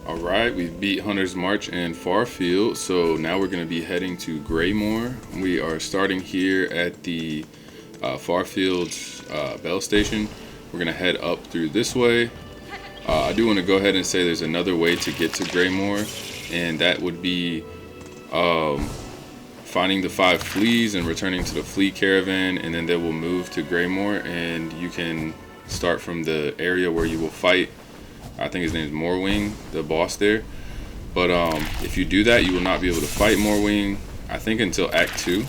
Alright, we beat Hunter's March and Farfield, so now we're going to be heading to Greymoor. We are starting here at the Farfield's Bell Station. We're going to head up through this way. I do want to go ahead and say there's another way to get to Greymoor, and that would be finding the 5 fleas and returning to the flea caravan, and then they will move to Greymoor, and you can start from the area where you will fight. I think his name is Moorwing, the boss there. But if you do that, you will not be able to fight Moorwing, I think, until Act 2.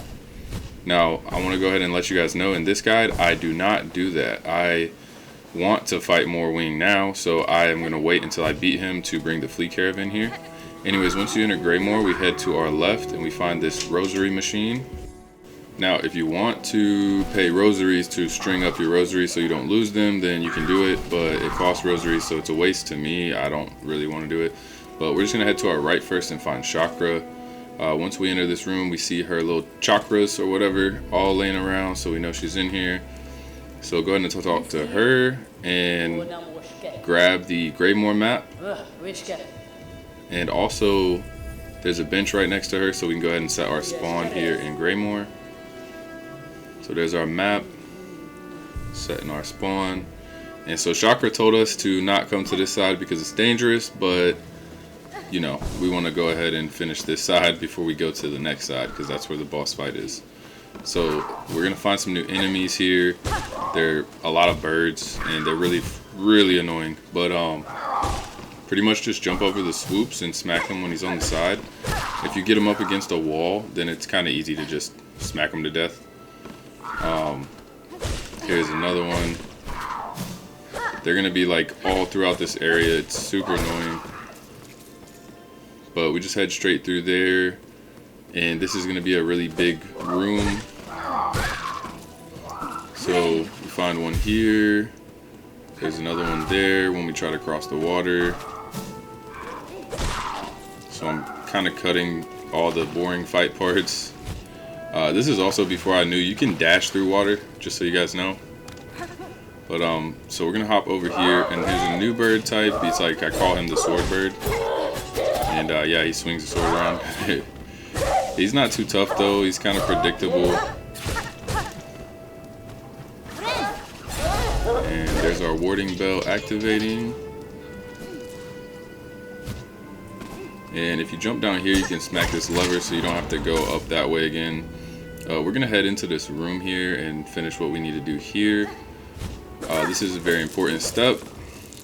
Now, I want to go ahead and let you guys know, in this guide, I do not do that. I want to fight Moorwing now, so I am going to wait until I beat him to bring the flea caravan here. Anyways, once you enter Greymoor, we head to our left and we find this rosary machine. Now, if you want to pay rosaries to string up your rosaries so you don't lose them, then you can do it, but it costs rosaries, so it's a waste to me. I don't really want to do it. But we're just going to head to our right first and find Shakra. Once we enter this room, we see her little chakras or whatever all laying around, so we know she's in here. So go ahead and talk to her and grab the Greymoor map. And also, there's a bench right next to her, so we can go ahead and set our spawn here in Greymoor. So there's our map, setting our spawn. And so Shakra told us to not come to this side because it's dangerous, but you know, we want to go ahead and finish this side before we go to the next side, because that's where the boss fight is. So we're gonna find some new enemies here. There are a lot of birds and they're really annoying, but pretty much just jump over the swoops and smack him when he's on the side. If you get him up against a wall, then it's kind of easy to just smack him to death. Here's another one. They're gonna be like all throughout this area. It's super annoying, but we just head straight through there, and this is gonna be a really big room. So we find one here, there's another one there when we try to cross the water. So I'm kind of cutting all the boring fight parts. This is also before I knew you can dash through water, just so you guys know. But so we're gonna hop over here, and here's a new bird type. He's like, I call him the sword bird, and yeah, he swings the sword around. He's not too tough though. He's kind of predictable. And there's our warding bell activating. And if you jump down here, you can smack this lever so you don't have to go up that way again. We're gonna head into this room here and finish what we need to do here. This is a very important step,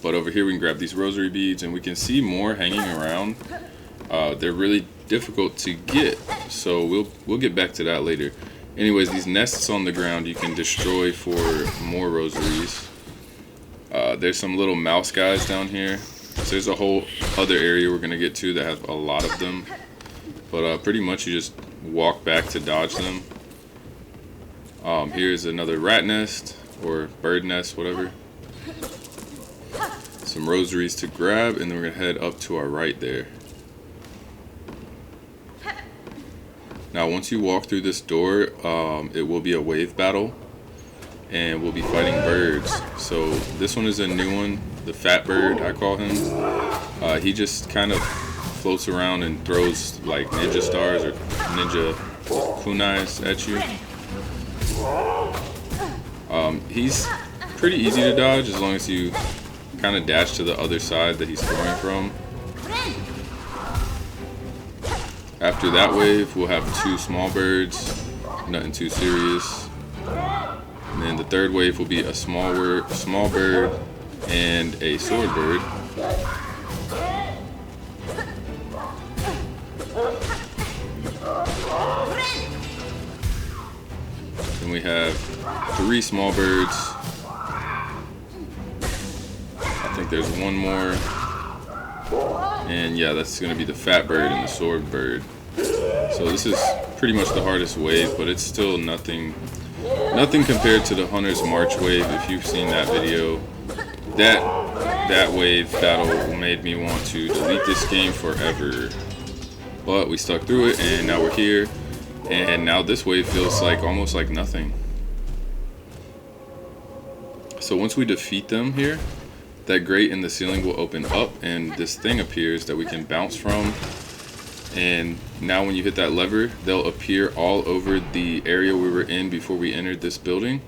but over here we can grab these rosary beads and we can see more hanging around. They're really difficult to get, so we'll get back to that later. Anyways, these nests on the ground you can destroy for more rosaries. There's some little mouse guys down here. So there's a whole other area we're gonna get to that has a lot of them, but pretty much you just walk back to dodge them. Here's another rat nest or bird nest, whatever. Some rosaries to grab, and then we're gonna head up to our right there. Now once you walk through this door, it will be a wave battle, and we'll be fighting birds. So this one is a new one, the fat bird, I call him. He just kind of floats around and throws like ninja stars or ninja kunais at you. He's pretty easy to dodge as long as you kind of dash to the other side that he's throwing from. After that wave, we'll have 2 small birds, nothing too serious. And then the third wave will be a small bird and a sword bird. Then we have 3 small birds. I think there's one more. And yeah, that's gonna be the fat bird and the sword bird. So this is pretty much the hardest wave, but it's still nothing compared to the Hunter's March wave. If you've seen that video, that wave battle made me want to delete this game forever. But we stuck through it, and now we're here. And now this wave feels like almost like nothing. So once we defeat them here, that grate in the ceiling will open up and this thing appears that we can bounce from. And now when you hit that lever, they'll appear all over the area we were in before we entered this building.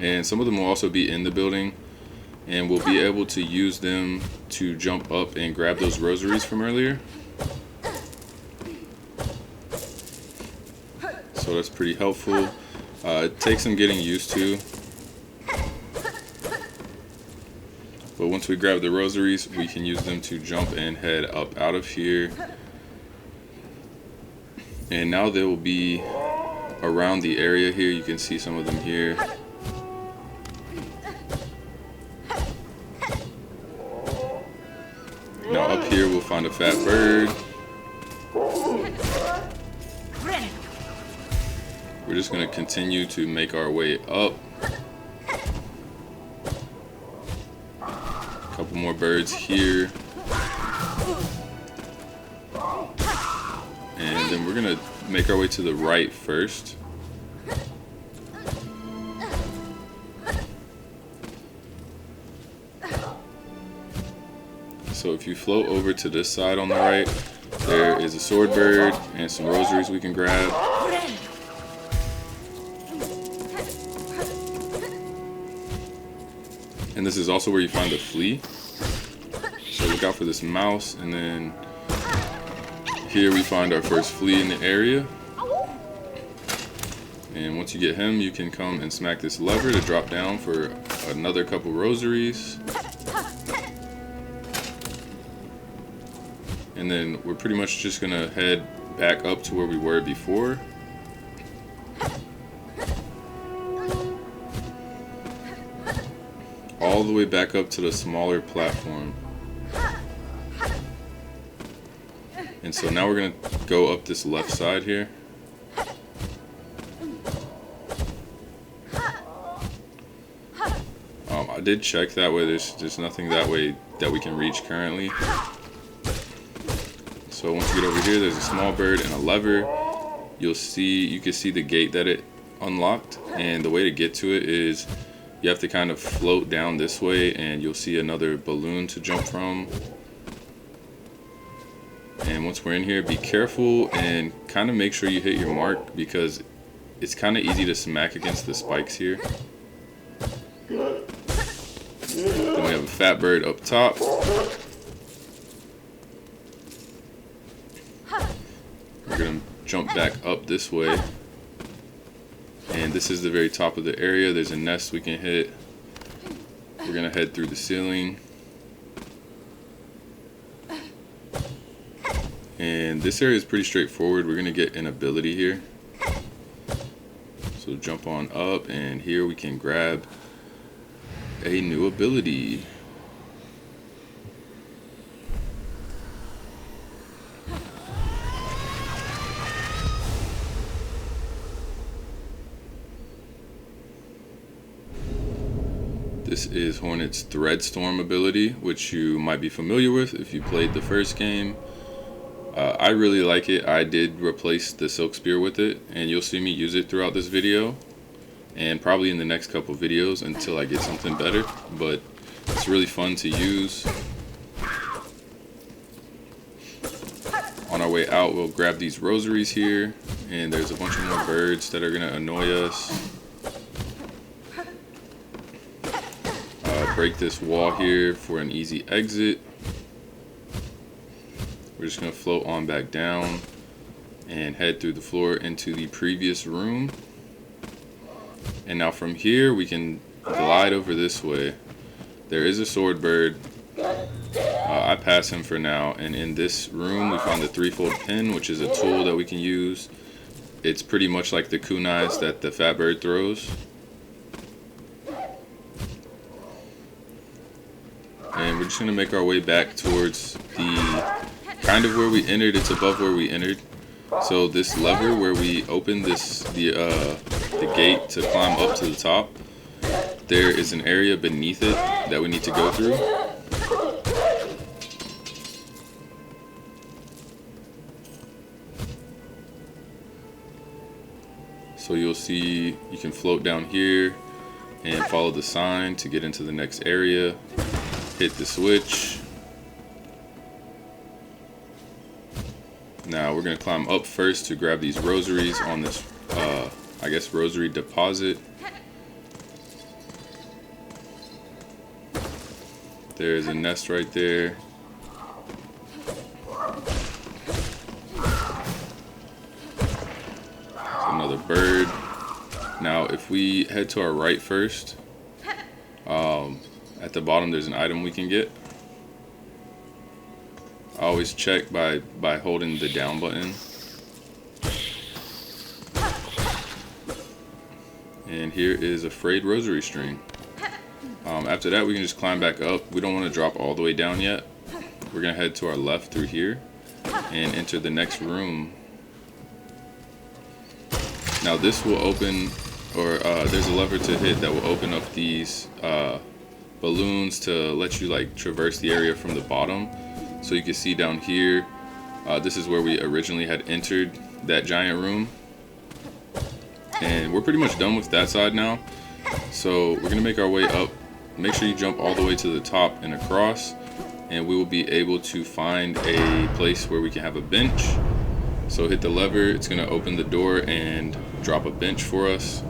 And some of them will also be in the building, and we'll be able to use them to jump up and grab those rosaries from earlier. So that's pretty helpful. It takes some getting used to. But once we grab the rosaries, we can use them to jump and head up out of here. And now they will be around the area here. You can see some of them here. Now up here we'll find a fat bird. We're just going to continue to make our way up. Couple more birds here. And then we're going to make our way to the right first. So if you float over to this side on the right, there is a sword bird and some rosaries we can grab. And this is also where you find the flea. So look out for this mouse, and then here we find our first flea in the area. And once you get him, you can come and smack this lever to drop down for another couple rosaries. And then we're pretty much just gonna head back up to where we were before. All the way back up to the smaller platform. And so now we're gonna go up this left side here. I did check that way. There's nothing that way that we can reach currently. So once you get over here, there's a small bird and a lever. You can see the gate that it unlocked, and the way to get to it is you have to kind of float down this way, and you'll see another balloon to jump from. And once we're in here, be careful and kind of make sure you hit your mark, because it's kind of easy to smack against the spikes here. Then we have a fat bird up top. We're gonna jump back up this way. And this is the very top of the area. There's a nest we can hit. We're gonna head through the ceiling. And this area is pretty straightforward. We're gonna get an ability here. So jump on up, and here we can grab a new ability. This is Hornet's Threadstorm ability, which you might be familiar with if you played the first game. I really like it. I did replace the Silk Spear with it, and you'll see me use it throughout this video and probably in the next couple videos until I get something better, but it's really fun to use. On our way out, we'll grab these rosaries here, and there's a bunch of more birds that are gonna annoy us. Break this wall here for an easy exit. We're just gonna float on back down and head through the floor into the previous room. And now from here we can glide over this way. There is a sword bird. I pass him for now, and in this room we found the Threefold Pin, which is a tool that we can use. It's pretty much like the kunais that the fat bird throws. And we're just gonna make our way back towards the kind of where we entered. It's above where we entered. So this lever where we open the gate to climb up to the top, there is an area beneath it that we need to go through. So you'll see you can float down here and follow the sign to get into the next area. hit the switch. Now we're gonna climb up first to grab these rosaries on this, I guess, rosary deposit. There's a nest right there. Another bird. Now if we head to our right first, at the bottom there's an item we can get. I always check by holding the down button. And here is a frayed rosary string. After that we can just climb back up. We don't want to drop all the way down yet. We're gonna head to our left through here and enter the next room. Now this will open, or there's a lever to hit that will open up these balloons to let you like traverse the area from the bottom. So you can see down here, this is where we originally had entered that giant room. And we're pretty much done with that side now. So we're gonna make our way up. Make sure you jump all the way to the top and across, and we will be able to find a place where we can have a bench. So hit the lever, it's gonna open the door and drop a bench for us.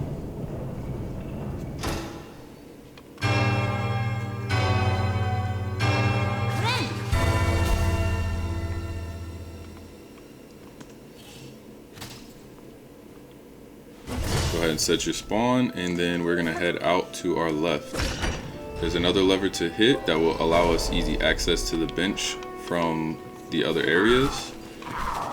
Go ahead and set your spawn, and then we're gonna head out to our left. There's another lever to hit that will allow us easy access to the bench from the other areas.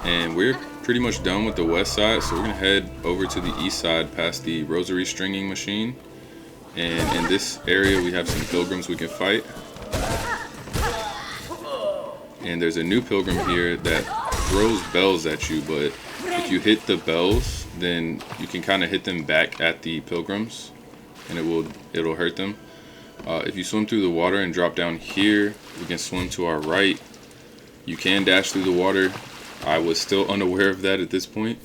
And we're pretty much done with the west side, so we're gonna head over to the east side past the rosary stringing machine. And in this area we have some pilgrims we can fight. And there's a new pilgrim here that throws bells at you, but if you hit the bells, then you can kind of hit them back at the pilgrims, and it'll hurt them. If you swim through the water and drop down here, we can swim to our right. You can dash through the water. I was still unaware of that at this point,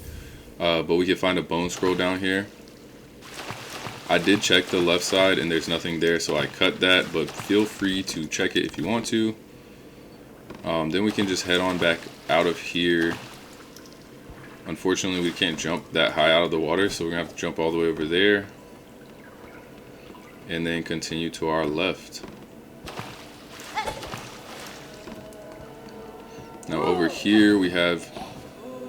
but we can find a bone scroll down here. I did check the left side and there's nothing there, so I cut that, but feel free to check it if you want to. Then we can just head on back out of here. Unfortunately, we can't jump that high out of the water, so we're gonna have to jump all the way over there and then continue to our left. Now over here we have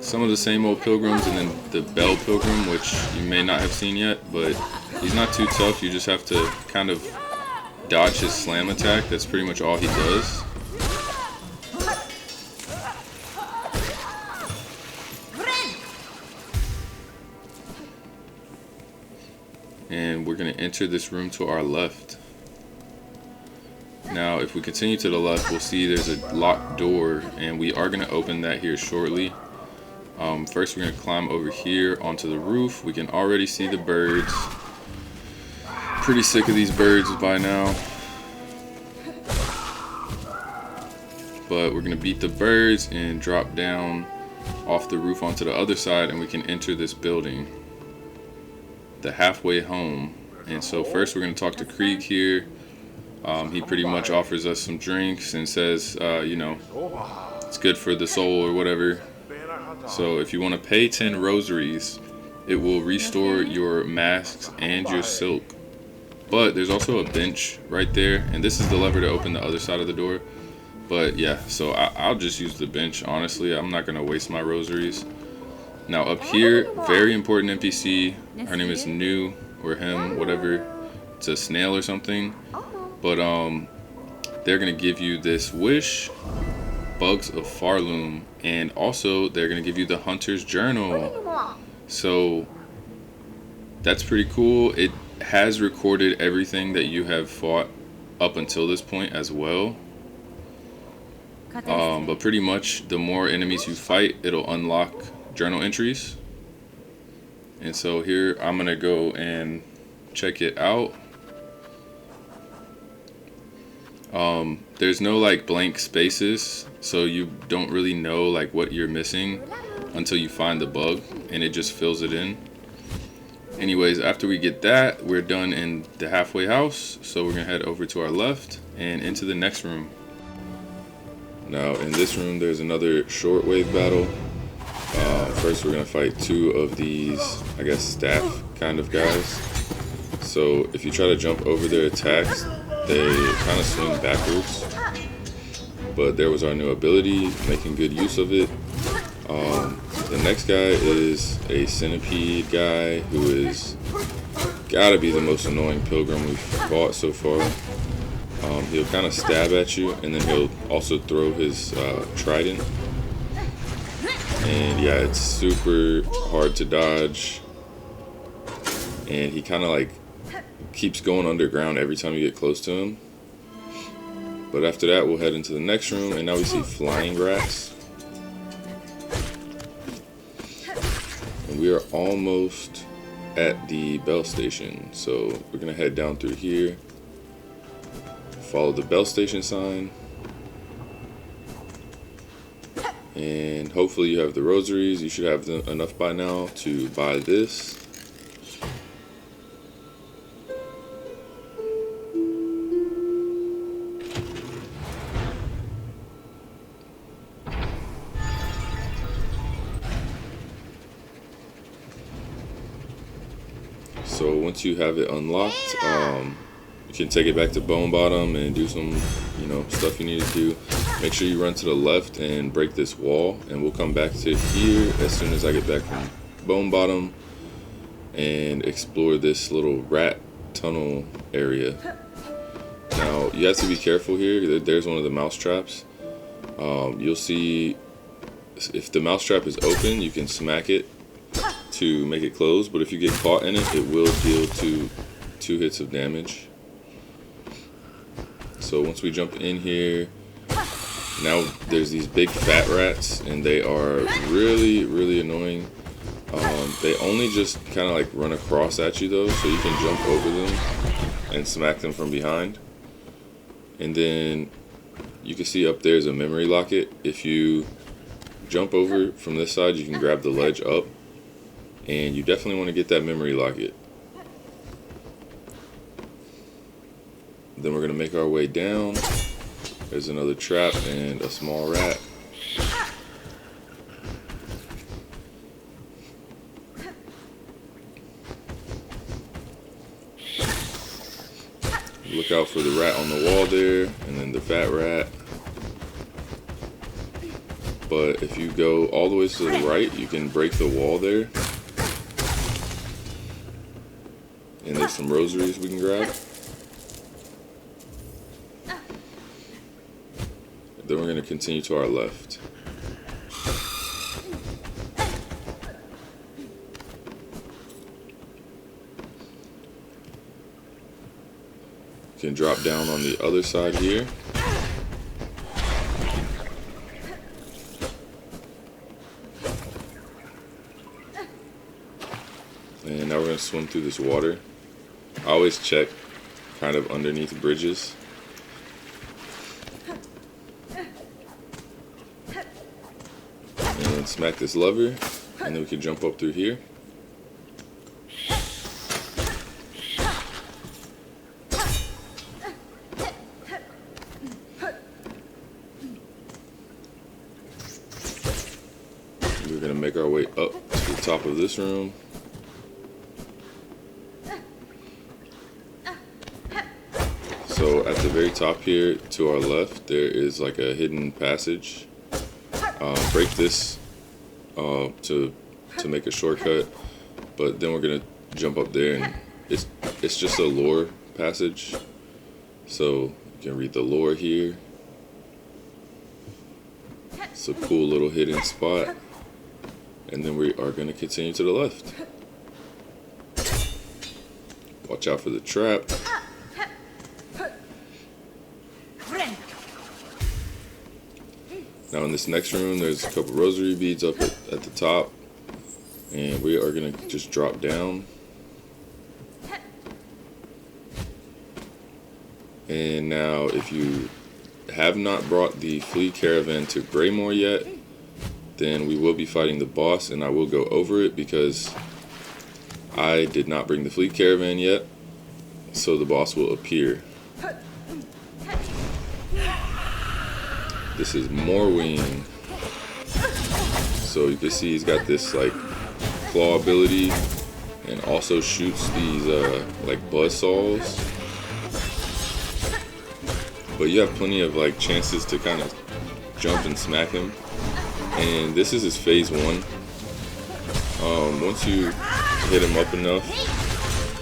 some of the same old pilgrims, and then the bell pilgrim, which you may not have seen yet, but he's not too tough. You just have to kind of dodge his slam attack. That's pretty much all he does. And we're going to enter this room to our left. Now if we continue to the left, we'll see there's a locked door, and we are going to open that here shortly. First we're going to climb over here onto the roof. We can already see the birds. Pretty sick of these birds by now. But we're going to beat the birds and drop down off the roof onto the other side, and we can enter this building, the halfway home. And so first we're going to talk to Krieg here. He pretty much offers us some drinks and says, you know, it's good for the soul or whatever. So if you want to pay 10 rosaries, it will restore your masks and your silk. But there's also a bench right there, and this is the lever to open the other side of the door. But yeah, so I'll just use the bench, honestly. I'm not going to waste my rosaries. Now up here, very important NPC. Her name is New, or him, whatever. It's a snail or something. But they're gonna give you this wish, Bugs of Farloom, and also they're gonna give you the Hunter's Journal. So that's pretty cool. It has recorded everything that you have fought up until this point as well. But pretty much the more enemies you fight, it'll unlock journal entries. And so here I'm gonna go and check it out. There's no like blank spaces, so you don't really know like what you're missing until you find the bug, and it just fills it in. Anyways, after we get that, we're done in the halfway house, so we're gonna head over to our left and into the next room. Now in this room there's another shortwave battle. First we're going to fight 2 of these, I guess, staff kind of guys. So if you try to jump over their attacks, they kind of swing backwards. But there was our new ability, making good use of it. The next guy is a centipede guy who is gotta be the most annoying pilgrim we've fought so far. He'll kind of stab at you, and then he'll also throw his trident. And yeah, it's super hard to dodge. And he kind of like keeps going underground every time you get close to him. But after that, we'll head into the next room, and now we see flying rats. And we are almost at the bell station, so we're gonna head down through here, follow the bell station sign, and hopefully you have the rosaries. You should have enough by now to buy this. So once you have it unlocked, you can take it back to Bone Bottom and do some, stuff you need to do. Make sure you run to the left and break this wall, and we'll come back to here as soon as I get back from Bone Bottom and explore this little rat tunnel area. Now you have to be careful here. There's one of the mouse traps. You'll see if the mouse trap is open, you can smack it to make it close, but if you get caught in it, it will deal two hits of damage. So once we jump in here, now there's these big fat rats, and they are really annoying. They only just kind of like run across at you though, so you can jump over them and smack them from behind. And then you can see up there's a memory locket. If you jump over from this side, you can grab the ledge up, and you definitely want to get that memory locket. Then we're going to make our way down. There's another trap and a small rat. Look out for the rat on the wall there, and then the fat rat. But if you go all the way to the right, you can break the wall there. And there's some rosaries we can grab. Then we're going to continue to our left. You can drop down on the other side here. And now we're going to swim through this water. I always check kind of underneath bridges. And smack this lever, and then we can jump up through here. We're going to make our way up to the top of this room. So at the very top here to our left, there is like a hidden passage. Break this to make a shortcut, but then we're gonna jump up there, and it's just a lore passage. So you can read the lore here. It's a cool little hidden spot, and then we are gonna continue to the left. Watch out for the trap. Now in this next room, there's a couple rosary beads up at the top, and we are going to just drop down. And now if you have not brought the Flea caravan to Greymoor yet, then we will be fighting the boss, and I will go over it because I did not bring the Flea caravan yet, so the boss will appear. This is Moorwing. So you can see he's got this like claw ability, and also shoots these like buzzsaws. But you have plenty of like chances to kind of jump and smack him. And this is his phase 1. Once you hit him up enough,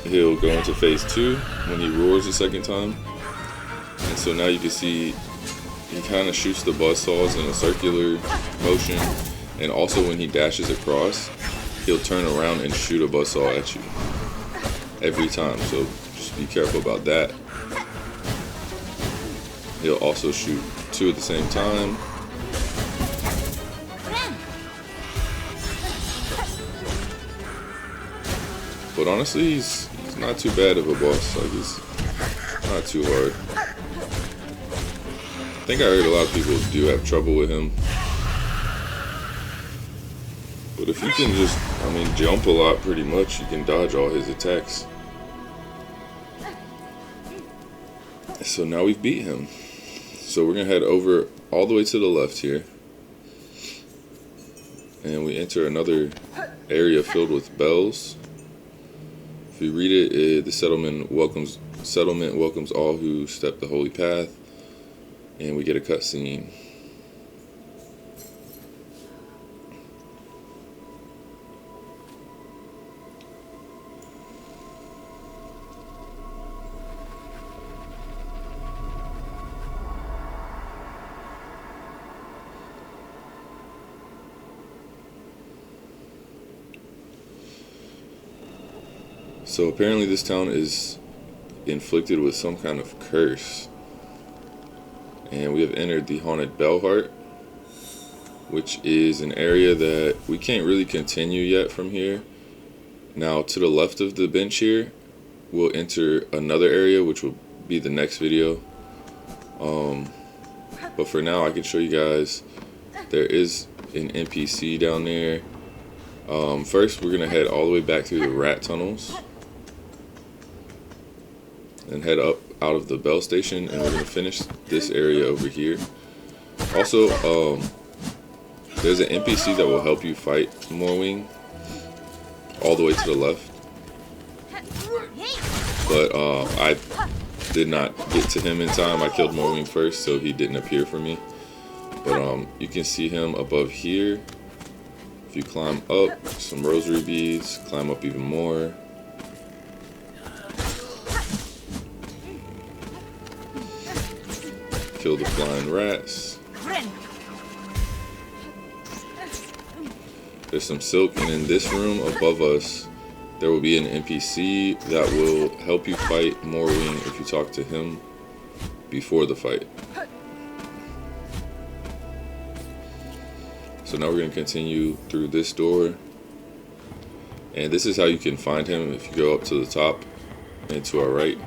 he'll go into phase 2 when he roars the second time. And so now you can see he kind of shoots the buzzsaws in a circular motion, and also when he dashes across, he'll turn around and shoot a buzzsaw at you every time. So just be careful about that. He'll also shoot 2 at the same time. But honestly, he's not too bad of a boss. Like, he's not too hard. I think I heard a lot of people do have trouble with him. But if you can just, jump a lot pretty much, you can dodge all his attacks. So now we've beat him. So we're going to head over all the way to the left here. And we enter another area filled with bells. If you read it, the settlement welcomes all who step the holy path. And we get a cutscene. So apparently this town is inflicted with some kind of curse. And we have entered the haunted Bellhart, which is an area that we can't really continue yet from here. Now to the left of the bench here, we'll enter another area, which will be the next video. But for now, I can show you guys there is an NPC down there. First, we're gonna head all the way back through the rat tunnels and head up out of the bell station, and we're gonna finish this area over here. Also, there's an NPC that will help you fight Moorwing all the way to the left, but I did not get to him in time. I killed Moorwing first, so he didn't appear for me. But you can see him above here. If you climb up, some rosary beads, climb up even more. Kill the flying rats. There's some silk, and in this room above us, there will be an NPC that will help you fight Moorwing if you talk to him before the fight. So now we're going to continue through this door. And this is how you can find him if you go up to the top and to our right.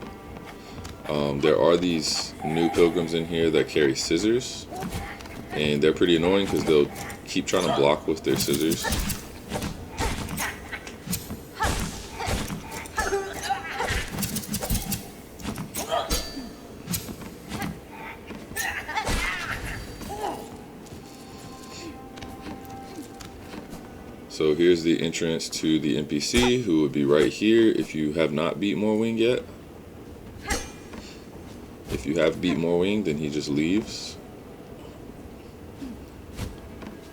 There are these new pilgrims in here that carry scissors. And they're pretty annoying because they'll keep trying to block with their scissors. So here's the entrance to the NPC, who would be right here if you have not beat Moorwing yet. If you have beat Moorwing, then he just leaves.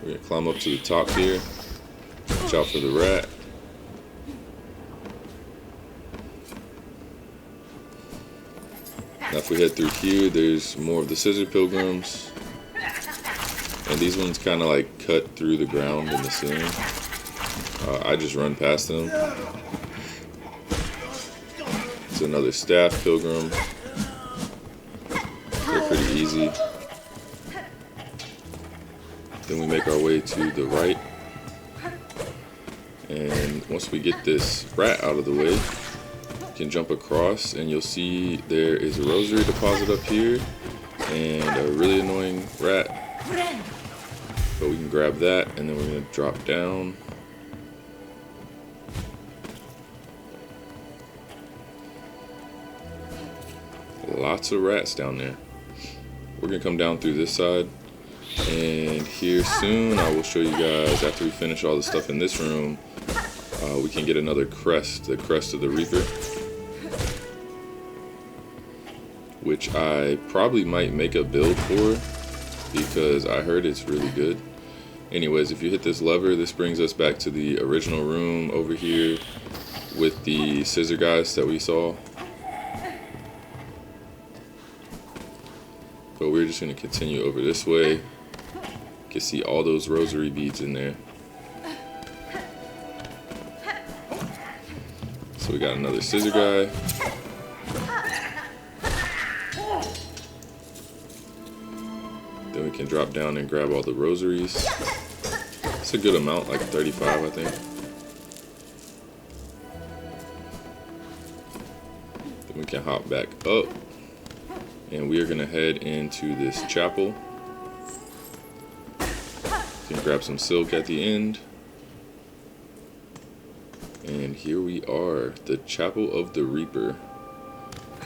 We're gonna climb up to the top here. Watch out for the rat. Now if we head through here, there's more of the scissor pilgrims. And these ones kind of like cut through the ground in the ceiling. I just run past them. It's another staff pilgrim. They're pretty easy. Then we make our way to the right. And once we get this rat out of the way, you can jump across, and you'll see there is a rosary deposit up here and a really annoying rat. But we can grab that, and then we're going to drop down. Lots of rats down there. We're gonna come down through this side. And here soon I will show you guys, after we finish all the stuff in this room, we can get another crest, the Crest of the Reaper, which I probably might make a build for because I heard it's really good. Anyways, if you hit this lever, this brings us back to the original room over here with the scissor guys that we saw. But we're just going to continue over this way. You can see all those rosary beads in there. So we got another scissor guy. Then we can drop down and grab all the rosaries. It's a good amount, like 35 I think. Then we can hop back up. And we are going to head into this chapel. You can grab some silk at the end. And here we are, the Chapel of the Reaper.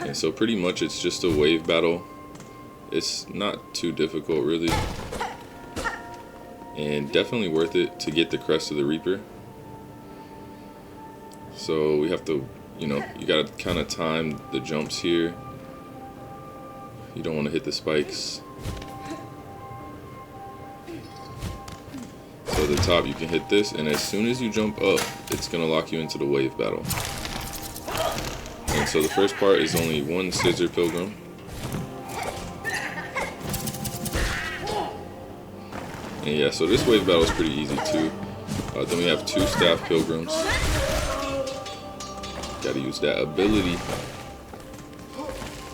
And so pretty much it's just a wave battle. It's not too difficult really. And definitely worth it to get the Crest of the Reaper. So we have to, you know, you gotta kind of time the jumps here. You don't want to hit the spikes. So at the top you can hit this, and as soon as you jump up, it's gonna lock you into the wave battle. And so the first part is only one scissor pilgrim. And yeah, so this wave battle is pretty easy too. Then we have two staff pilgrims. Gotta use that ability.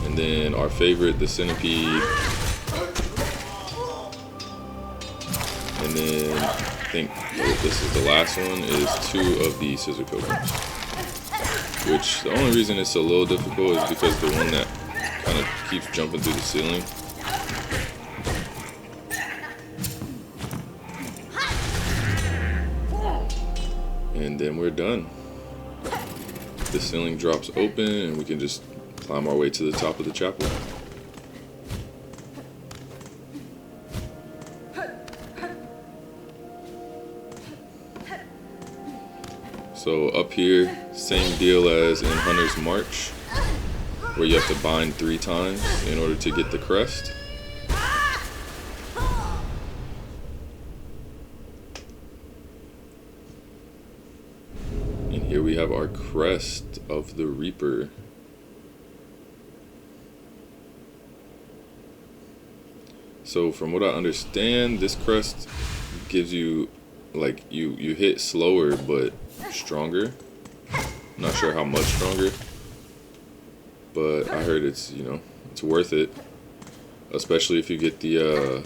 And then our favorite, the centipede. And then I think this is the last one, is two of the scissor pilgrims. Which the only reason it's a little difficult is because the one that kind of keeps jumping through the ceiling. And then we're done. The ceiling drops open and we can just climb our way to the top of the chapel. So up here, same deal as in Hunter's March, where you have to bind 3 times in order to get the crest. And here we have our Crest of the Reaper. So from what I understand, this crest gives you, like, you hit slower but stronger. Not sure how much stronger, but I heard it's, you know, it's worth it, especially if you get the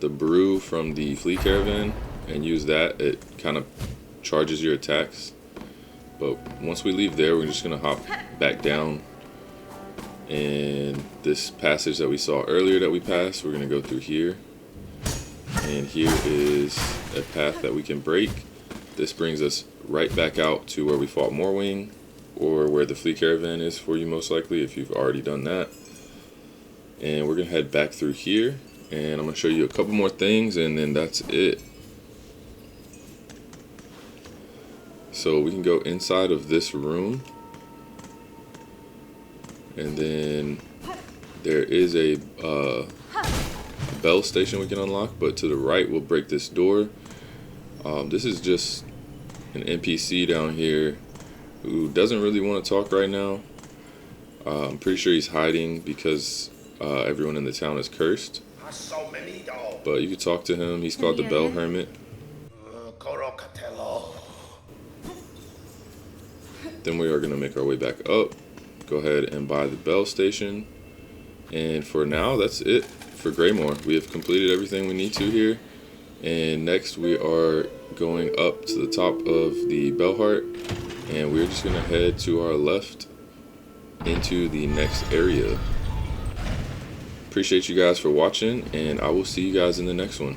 brew from the Flea caravan and use that. It kind of charges your attacks. But once we leave there, we're just gonna hop back down. And this passage that we saw earlier that we passed, we're going to go through here. And here is a path that we can break. This brings us right back out to where we fought Moorwing, or where the Flea caravan is for you most likely if you've already done that. And we're going to head back through here. And I'm going to show you a couple more things and then that's it. So we can go inside of this room. And then there is a bell station we can unlock, but to the right we'll break this door. This is just an NPC down here who doesn't really want to talk right now. I'm pretty sure he's hiding because everyone in the town is cursed. But you can talk to him. He's called the Bell Hermit. Then we are going to make our way back up. Go ahead and buy the bell station. And for now, that's it for Greymoor. We have completed everything we need to here. And next we are going up to the top of the Bellhart. And we're just going to head to our left into the next area. Appreciate you guys for watching, and I will see you guys in the next one.